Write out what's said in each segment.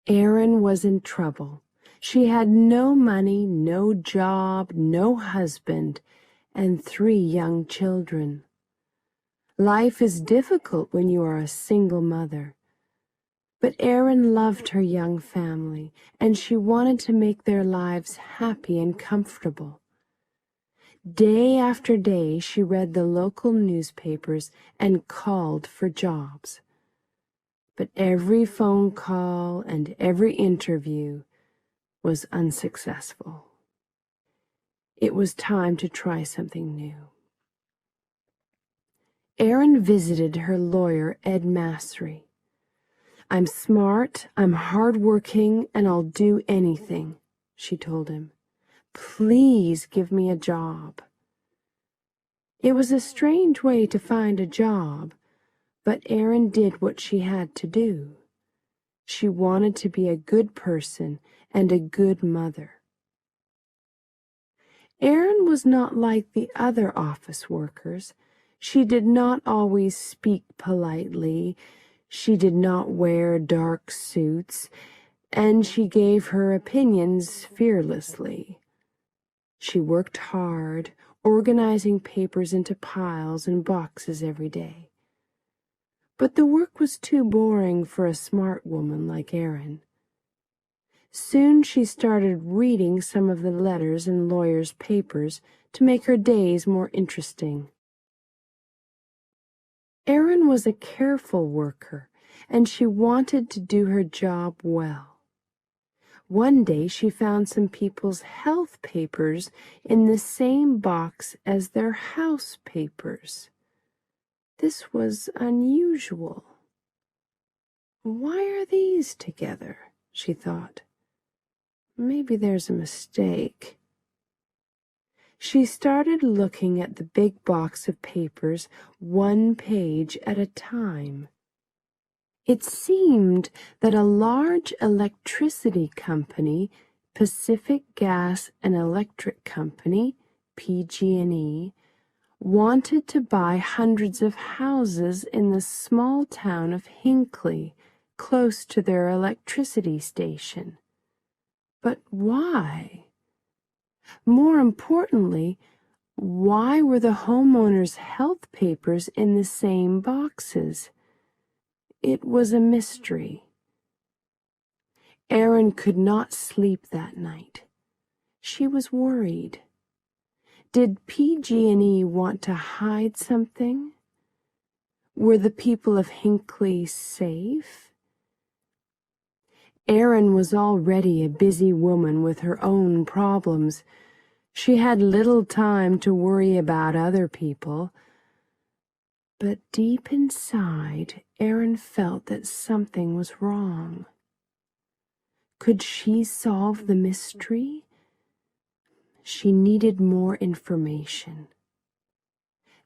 Erin was in trouble. She had no money, no job, no husband, and 3 young children. Life is difficult when you are a single mother. But Erin loved her young family, and she wanted to make their lives happy and comfortable. Day after day, she read the local newspapers and called for jobs. But every phone call and every interview was unsuccessful. It was time to try something new. Erin visited her lawyer, Ed Masry. "I'm smart, I'm hardworking, and I'll do anything," she told him. "Please give me a job." It was a strange way to find a job, but Erin did what she had to do. She wanted to be a good person and a good mother. Erin was not like the other office workers. She did not always speak politely. She did not wear dark suits, and she gave her opinions fearlessly. She worked hard, organizing papers into piles and boxes every day. But the work was too boring for a smart woman like Erin. Soon she started reading some of the letters in lawyers' papers to make her days more interesting. Erin was a careful worker, and she wanted to do her job well. One day she found some people's health papers in the same box as their house papers. This was unusual. "Why are these together?" she thought. "Maybe there's a mistake." She started looking at the big box of papers, 1 page at a time. It seemed that a large electricity company, Pacific Gas and Electric Company, PG&E, wanted to buy hundreds of houses in the small town of Hinckley, close to their electricity station. But why? More importantly, why were the homeowners' health papers in the same boxes? It was a mystery. Erin could not sleep that night. She was worried. Did PG&E want to hide something? Were the people of Hinckley safe? Erin was already a busy woman with her own problems. She had little time to worry about other people. But deep inside, Erin felt that something was wrong. Could she solve the mystery? She needed more information.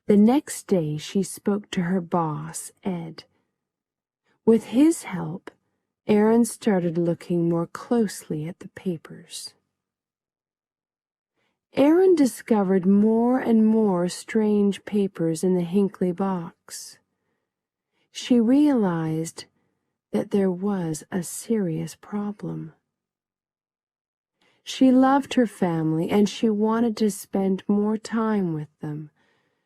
The next day, she spoke to her boss, Ed. With his help, Erin started looking more closely at the papers. Erin discovered more and more strange papers in the Hinckley box. She realized that there was a serious problem. She loved her family, and she wanted to spend more time with them.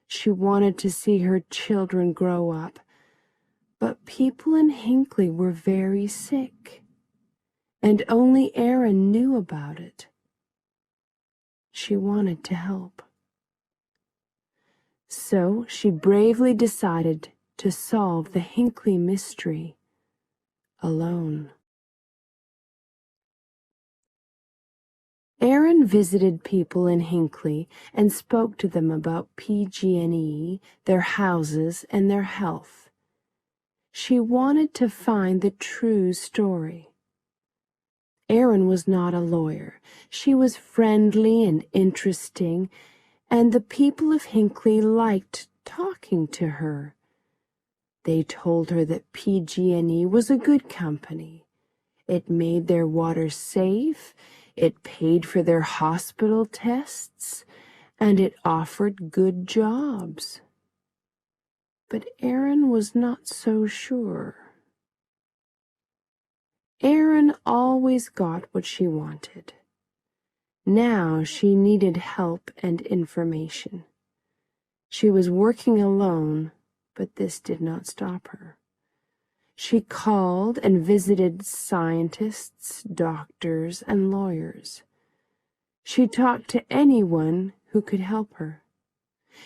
She wanted to see her children grow up. But people in Hinckley were very sick, and only Erin knew about it. She wanted to help. So she bravely decided to solve the Hinckley mystery alone. Erin visited people in Hinckley and spoke to them about PG&E, their houses, and their health. She wanted to find the true story. Erin was not a lawyer. She was friendly and interesting, and the people of Hinckley liked talking to her. They told her that PG&E was a good company. It made their water safe, it paid for their hospital tests, and it offered good jobs. But Erin was not so sure. Erin always got what she wanted. Now she needed help and information. She was working alone, but this did not stop her. She called and visited scientists, doctors, and lawyers. She talked to anyone who could help her,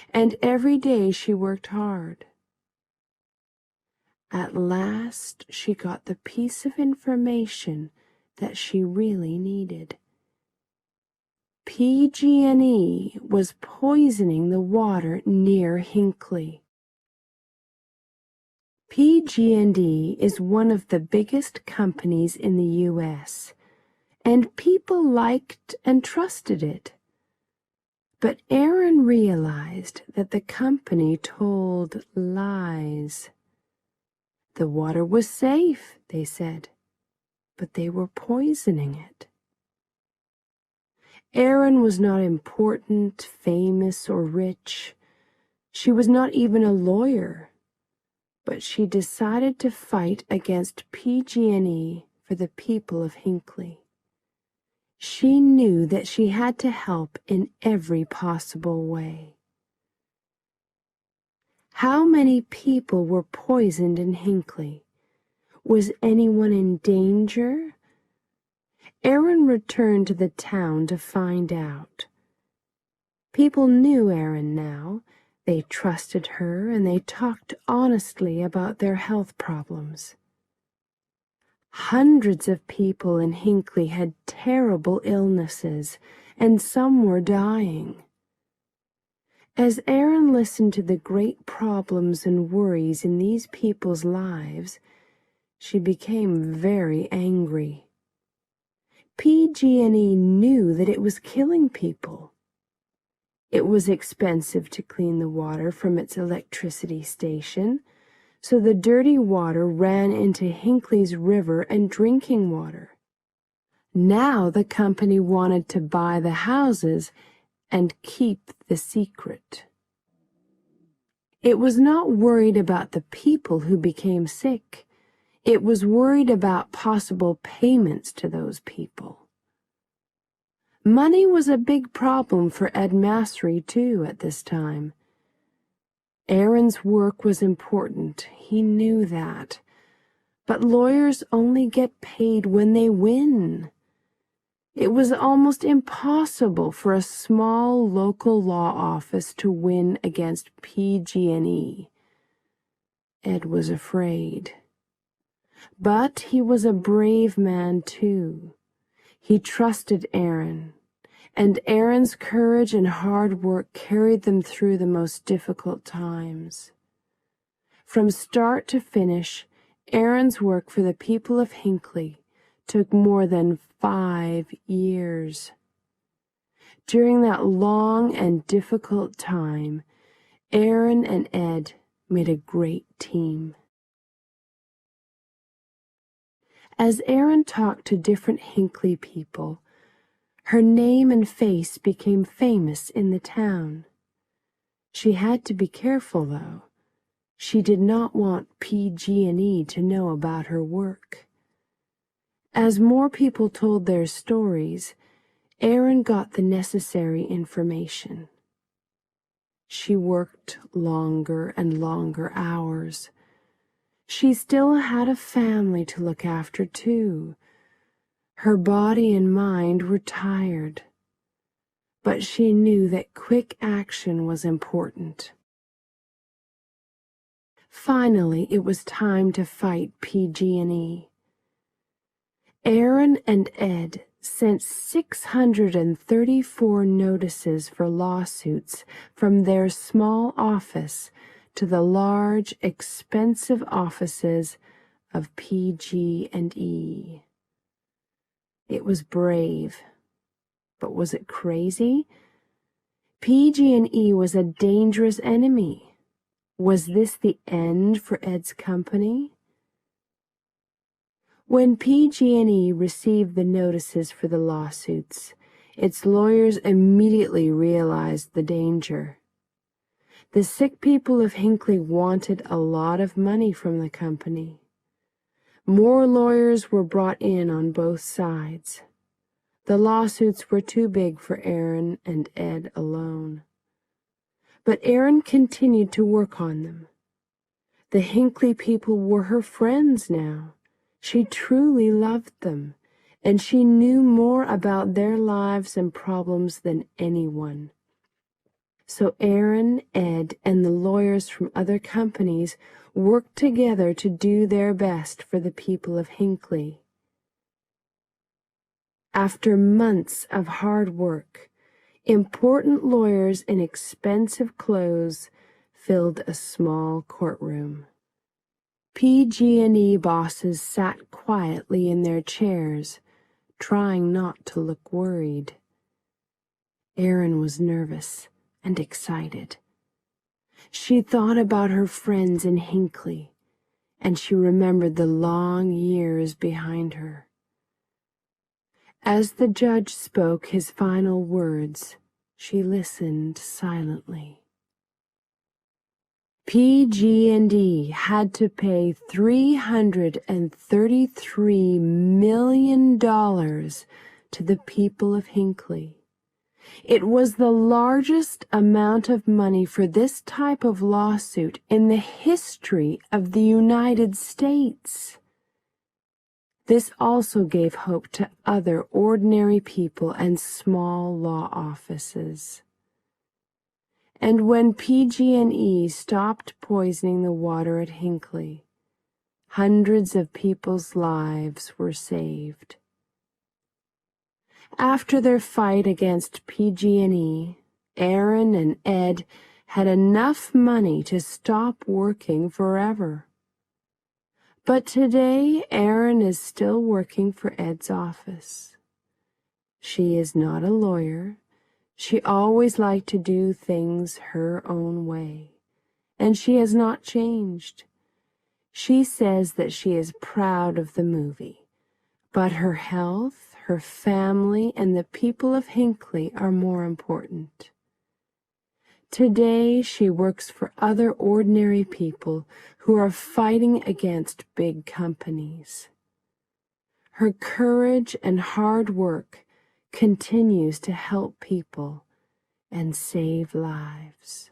and every day she worked hard. At last she got the piece of information that she really needed. PG&E was poisoning the water near Hinckley. PG&E is one of the biggest companies in the U.S., and people liked and trusted it. But Aaron realized that the company told lies. The water was safe, they said, but they were poisoning it. Aaron was not important, famous, or rich. She was not even a lawyer. But she decided to fight against PG&E for the people of Hinckley. She knew that she had to help in every possible way. How many people were poisoned in Hinckley? Was anyone in danger? Aaron returned to the town to find out. People knew Aaron now. They trusted her, and they talked honestly about their health problems. Hundreds of people in Hinckley had terrible illnesses, and some were dying. As Aaron listened to the great problems and worries in these people's lives, she became very angry. PG&E knew that it was killing people. It was expensive to clean the water from its electricity station, so the dirty water ran into Hinckley's river and drinking water. Now the company wanted to buy the houses and keep the secret. It was not worried about the people who became sick. It was worried about possible payments to those people. Money was a big problem for Ed Masry, too, at this time. Aaron's work was important. He knew that. But lawyers only get paid when they win. It was almost impossible for a small local law office to win against PG&E. Ed was afraid. But he was a brave man, too. He trusted Aaron, and Aaron's courage and hard work carried them through the most difficult times. From start to finish, Aaron's work for the people of Hinckley took more than 5 years. During that long and difficult time, Aaron and Ed made a great team. As Aaron talked to different Hinckley people, her name and face became famous in the town. She had to be careful, though. She did not want PG&E to know about her work. As more people told their stories, Aaron got the necessary information. She worked longer and longer hours. She still had a family to look after, too. Her body and mind were tired, but she knew that quick action was important. Finally, it was time to fight PG&E. Aaron and Ed sent 634 notices for lawsuits from their small office to the large, expensive offices of PG&E. It was brave, but was it crazy? PG&E was a dangerous enemy. Was this the end for Ed's company? When PG&E received the notices for the lawsuits, its lawyers immediately realized the danger. The sick people of Hinckley wanted a lot of money from the company. More lawyers were brought in on both sides. The lawsuits were too big for Aaron and Ed alone. But Aaron continued to work on them. The Hinckley people were her friends now. She truly loved them, and she knew more about their lives and problems than anyone. So Aaron, Ed, and the lawyers from other companies worked together to do their best for the people of Hinckley. After months of hard work, important lawyers in expensive clothes filled a small courtroom. PG&E bosses sat quietly in their chairs, trying not to look worried. Erin was nervous and excited. She thought about her friends in Hinckley, and she remembered the long years behind her. As the judge spoke his final words, she listened silently. PG&E had to pay $333 million to the people of Hinckley. It was the largest amount of money for this type of lawsuit in the history of the United States. This also gave hope to other ordinary people and small law offices. And when PG&E stopped poisoning the water at Hinckley, hundreds of people's lives were saved. After their fight against PG&E, Aaron and Ed had enough money to stop working forever. But today, Aaron is still working for Ed's office. She is not a lawyer. She always liked to do things her own way, and she has not changed. She says that she is proud of the movie, but her health, her family, and the people of Hinckley are more important. Today, she works for other ordinary people who are fighting against big companies. Her courage and hard work continues to help people and save lives.